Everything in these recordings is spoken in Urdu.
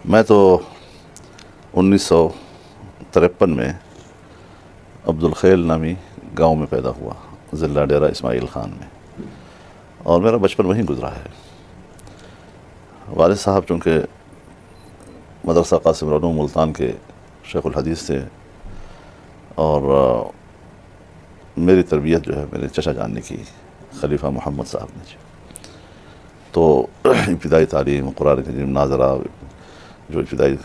میں تو 1953 میں عبدالخیل نامی گاؤں میں پیدا ہوا، ضلع ڈیرہ اسماعیل خان میں، اور میرا بچپن وہیں گزرا ہے۔ والد صاحب چونکہ مدرسہ قاسم العلوم ملتان کے شیخ الحدیث تھے، اور میری تربیت جو ہے میرے چچا جان نے کی، خلیفہ محمد صاحب نے۔ تو ابتدائی تعلیم، قرآن کریم، ناظرہ، جو ابتدائی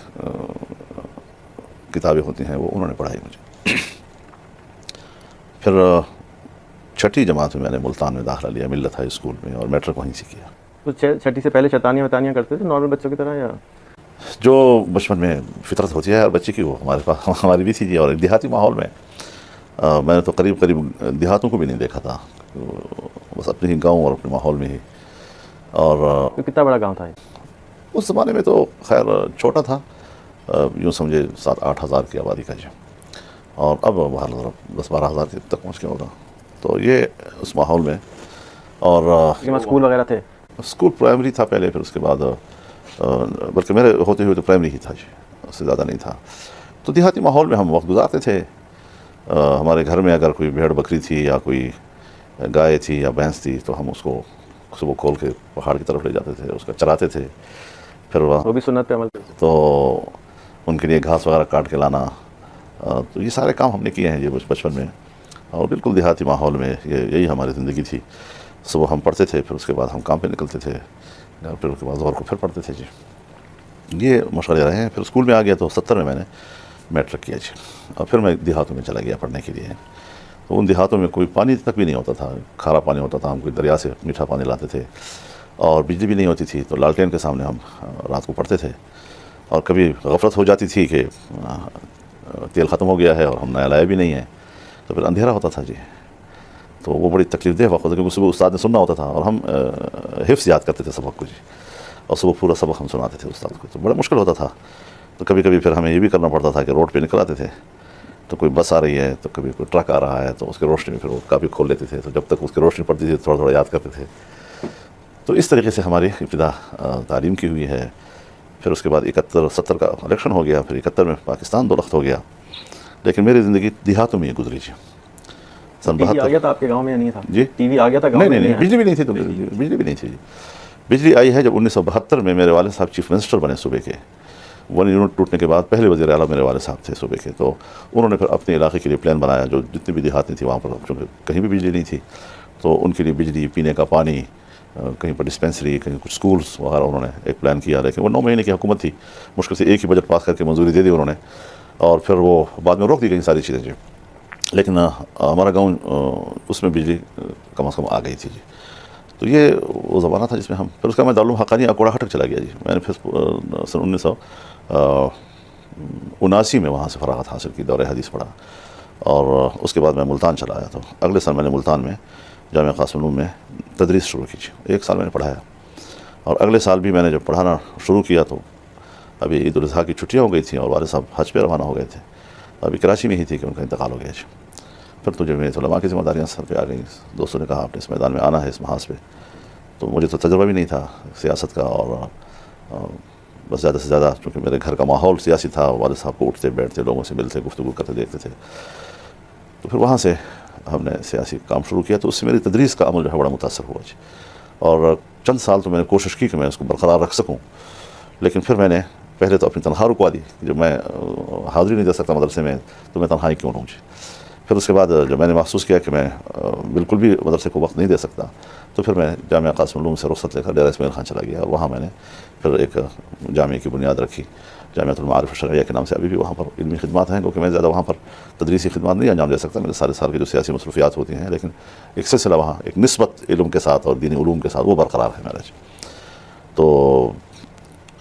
کتابیں ہوتی ہیں وہ انہوں نے پڑھائی مجھے۔ پھر چھٹی جماعت میں نے ملتان میں داخلہ لیا، ملت ہائی اسکول میں، اور میٹرک وہیں سے کیا۔ تو چھٹی سے پہلے شیطانیاں وطانیاں کرتے تھے نارمل بچوں کی طرح، یا جو بچپن میں فطرت ہوتی ہے ہر بچے کی، وہ ہماری بھی تھی جی۔ اور ایک دیہاتی ماحول میں میں نے تو قریب دیہاتوں کو بھی نہیں دیکھا تھا، بس اپنے ہی گاؤں اور اپنے ماحول میں ہی۔ اور کتنا بڑا گاؤں تھا یہ؟ اس زمانے میں تو خیر چھوٹا تھا، یوں سمجھے 7-8 ہزار کی آبادی کا جی، اور اب 10-12 ہزار تک پہنچ گیا ہوگا۔ تو یہ اس ماحول میں، اور اسکول وغیرہ تھے؟ اسکول پرائمری تھا پہلے، پھر اس کے بعد بلکہ میرے ہوتے ہوئے تو پرائمری ہی تھا جی، اس سے زیادہ نہیں تھا۔ تو دیہاتی ماحول میں ہم وقت گزارتے تھے۔ ہمارے گھر میں اگر کوئی بھیڑ بکری تھی یا کوئی گائے تھی یا بھینس تھی تو ہم اس کو صبح کھول کے پہاڑ کی طرف لے جاتے تھے، اس کا چراتے تھے۔ پھر وہ بھی سنت پہ عمل کرتے تو ان کے لیے گھاس وغیرہ کاٹ کے لانا، تو یہ سارے کام ہم نے کیے ہیں یہ بچپن میں، اور بالکل دیہاتی ماحول میں یہی ہماری زندگی تھی۔ صبح ہم پڑھتے تھے، پھر اس کے بعد ہم کام پہ نکلتے تھے، پھر اس کے بعد ظہر کو پھر پڑھتے تھے جی۔ یہ مشغلے رہے ہیں۔ پھر اسکول میں آ گیا تو 70 میں نے میٹرک کیا جی، اور پھر میں دیہاتوں میں چلا گیا پڑھنے کے لیے۔ تو ان دیہاتوں میں کوئی پانی تک بھی نہیں ہوتا تھا، کھارا پانی ہوتا تھا، ہم کوئی دریا سے میٹھا پانی لاتے تھے، اور بجلی بھی نہیں ہوتی تھی، تو لالٹین کے سامنے ہم رات کو پڑھتے تھے۔ اور کبھی غفلت ہو جاتی تھی کہ تیل ختم ہو گیا ہے اور ہم نیا لایا بھی نہیں ہے، تو پھر اندھیرا ہوتا تھا جی۔ تو وہ بڑی تکلیف دہ وقت ہوتا، کیونکہ صبح استاد نے سننا ہوتا تھا، اور ہم حفظ یاد کرتے تھے سبق کو جی، اور صبح پورا سبق ہم سناتے تھے استاد کو، تو بڑا مشکل ہوتا تھا۔ تو کبھی کبھی پھر ہمیں یہ بھی کرنا پڑتا تھا کہ روڈ پہ نکل آتے تھے، تو کوئی بس آ رہی ہے تو کبھی کوئی ٹرک آ رہا ہے، تو اس کی روشنی میں پھر وہ کاپی کھول لیتے تھے، تو جب تک اس کی روشنی پڑتی تھی تھوڑا تھوڑا یاد کرتے تھے۔ تو اس طریقے سے ہماری ابتدا تعلیم کی ہوئی ہے۔ پھر اس کے بعد 71-70 کا الیکشن ہو گیا، پھر 71 میں پاکستان دو رخت ہو گیا، لیکن میری زندگی دیہاتوں میں ہی گزری جی۔ سن ٹی وی آ گیا تھا آپ کے گاؤں میں یا نہیں تھا؟ جی ٹی وی آ گیا تھا گاؤں میں؟ نہیں، بجلی بھی نہیں تھی، تو بجلی بھی نہیں تھی جی۔ بجلی آئی ہے جب 1972 میں میرے والد صاحب چیف منسٹر بنے صوبے کے۔ 1 یونٹ ٹوٹنے کے بعد پہلے وزیر اعلیٰ میرے والد صاحب تھے صوبے کے، تو انہوں نے پھر اپنے علاقے کے لیے پلان بنایا، جو جتنی بھی دیہاتیں تھیں وہاں پر چونکہ کہیں بھی بجلی نہیں تھی، تو ان کے لیے بجلی، پینے کا پانی، کہیں پر ڈسپینسری، کہیں کچھ اسکولس وغیرہ انہوں نے ایک پلان کیا۔ لیکن وہ 9 مہینے کی حکومت تھی، مشکل سے ایک ہی بجٹ پاس کر کے منظوری دے دی انہوں نے، اور پھر وہ بعد میں روک دی گئی ساری چیزیں جی۔ لیکن ہمارا گاؤں اس میں بجلی کم از کم آ گئی تھی جی۔ تو یہ وہ زمانہ تھا جس میں ہم، پھر اس کا میں دارالعلوم حقانی اکوڑا ہٹک چلا گیا جی۔ میں نے پھر سن 1979 میں وہاں سے فراغت حاصل کی، دورہ حدیث پڑھا، اور اس کے بعد میں ملتان چلا آیا۔ تو اگلے سال میں نے ملتان میں جامعہ قاسم العلوم میں تدریس شروع کی جی، 1 سال میں نے پڑھایا، اور اگلے سال بھی میں نے جب پڑھانا شروع کیا تو ابھی عید الاضحیٰ کی چھٹیاں ہو گئی تھیں، اور والد صاحب حج پہ روانہ ہو گئے تھے، ابھی کراچی میں ہی تھی کہ ان کا انتقال ہو گیا جی۔ پھر تو جو میرے علماء کی ذمہ داریاں سر پہ آ گئیں، دوستوں نے کہا آپ نے اس میدان میں آنا ہے، اس محاذ پہ۔ تو مجھے تو تجربہ بھی نہیں تھا سیاست کا، اور بس زیادہ سے زیادہ چونکہ میرے گھر کا ماحول سیاسی تھا، والد صاحب کو اٹھتے بیٹھتے، لوگوں سے ملتے، گفتگو کرتے دیکھتے تھے، تو پھر وہاں سے ہم نے سیاسی کام شروع کیا۔ تو اس سے میری تدریس کا عمل جو ہے بڑا متاثر ہوا جی، اور چند سال تو میں نے کوشش کی کہ میں اس کو برقرار رکھ سکوں، لیکن پھر میں نے پہلے تو اپنی تنخواہ رکوا دی، جب میں حاضری نہیں دے سکتا مدرسے میں تو میں تنہائی کیوں لوں جی۔ پھر اس کے بعد جب میں نے محسوس کیا کہ میں بالکل بھی مدرسے کو وقت نہیں دے سکتا، تو پھر میں جامعہ قاسم العلوم سے رخصت لے کر ڈیرہ اسماعیل خان چلا گیا، اور وہاں میں نے پھر ایک جامعہ کی بنیاد رکھی، جامعۃ المعارف الشرعیہ کے نام سے۔ ابھی بھی وہاں پر علمی خدمات ہیں، کیونکہ میں زیادہ وہاں پر تدریسی خدمات نہیں انجام دے سکتا، میرے سارے سال کی جو سیاسی مصروفیات ہوتی ہیں، لیکن ایک سلسلہ وہاں ایک نسبت علم کے ساتھ اور دینی علوم کے ساتھ وہ برقرار ہے میرا۔ تو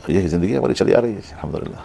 یہی زندگی ہماری چلی آ رہی ہے الحمدللہ۔